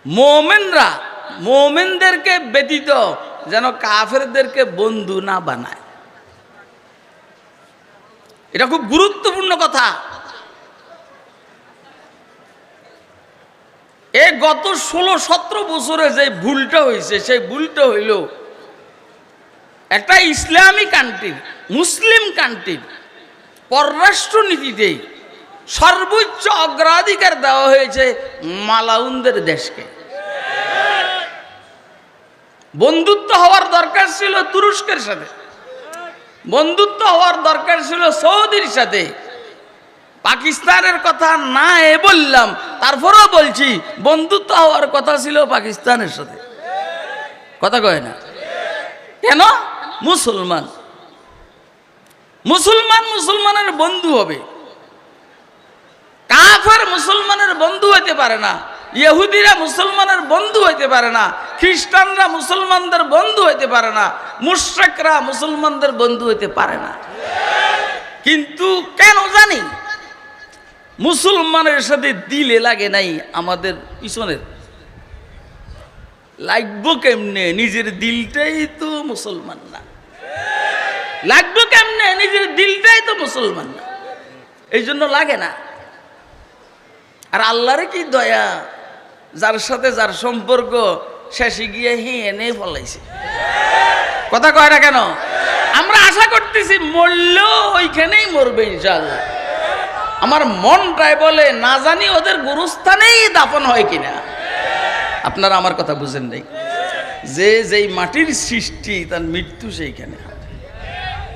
মোমেনরা মোমেনদেরকে ব্যতীত যেন কাফেরদেরকে বন্ধু না বানায়। এটা খুব গুরুত্বপূর্ণ কথা। এই গত 16-17 বছরে যে ভুলটা হয়েছে, সেই ভুলটা হইল একটা ইসলামী কান্ট্রির, মুসলিম কান্ট্রির পররাষ্ট্রনীতিতে সর্বোচ্চ অগ্রাধিকার দেওয়া হয়েছে মালাউনদের দেশকে। বন্ধুত্ব হওয়ার দরকার ছিল তুরস্কের সাথে, বন্ধুত্ব হওয়ার দরকার ছিল সৌদির সাথে। পাকিস্তানের কথা না বললাম, তারপরেও বলছি বন্ধুত্ব হওয়ার কথা ছিল পাকিস্তানের সাথে। কথা কয় না কেন? মুসলমান মুসলমান মুসলমানের বন্ধু হবে, কাফের মুসলমানের বন্ধু হইতে পারে না, ইহুদিরা মুসলমানের বন্ধু হইতে পারে না, খ্রিস্টানরা মুসলমানদের বন্ধু হইতে পারে না, মুশরিকরা মুসলমানদের বন্ধু হইতে পারে না। কিন্তু কেন জানি মুসলমানের সাথে দিলে লাগে নাই আমাদের পিছনের। লাগবো কেমনে? নিজের দিলটাই তো মুসলমান না। লাগবো কেমনে? নিজের দিলটাই তো মুসলমান না, এই জন্য লাগে না। আর আল্লাহরে কি দয়া, যার সাথে যার সম্পর্ক শেষে গিয়ে এনে ফলাইছে। কথা কয় না কেন? আমরা আশা করতেছি মরলেও ওইখানেই মরবে ইনশাআল্লাহ। আমার মনটাই বলে না জানি ওদের গুরুস্থানেই দাফন হয় কিনা। আপনারা আমার কথা বুঝেন নাই? যে যেই মাটির সৃষ্টি তার মৃত্যু সেইখানে।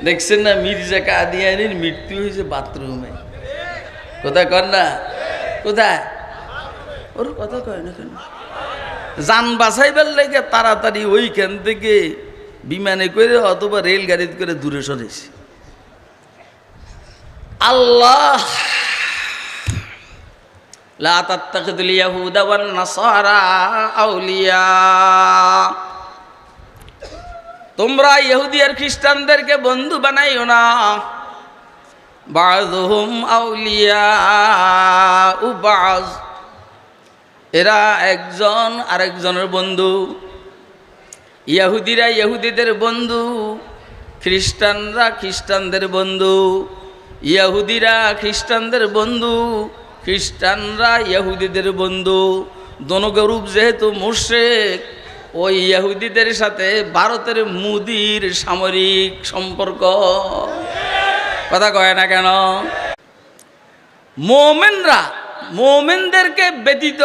দেখছেন না মির্জা কাদিয়ানির মৃত্যু হয়েছে বাথরুমে। কোথায় কর না? কোথায়? ওর কথা কয় না কেন? যান বাঁচাইবার লেগে তাড়াতাড়ি ওইখান থেকে বিমানে করে অথবা রেলগাড়িতে করে দূরে সরেছে। আল্লাহ লা তাত্তাখিযুল ইয়াহুদা ওয়ান নাসারা আউলিয়া, তোমরা ইহুদি আর খ্রিস্টানদেরকে বন্ধু বানাইও না। বাযুহুম আউলিয়াউ বায, এরা একজন আরেকজনের বন্ধু। ইহুদিরা ইহুদিদের বন্ধু, খ্রিস্টানরা খ্রিস্টানদের বন্ধু। ইহুদিরা খ্রিস্টানদের বন্ধু, খ্রিস্টানরা ইহুদিদের বন্ধু। দোনো গ্রুপ যেহেতু মুশরিক, ওই ইহুদিদের সাথে ভারতের মোদির সামরিক সম্পর্ক। কথা কয় না কেন? মোমেনরা মোমেনদেরকে ব্যতীত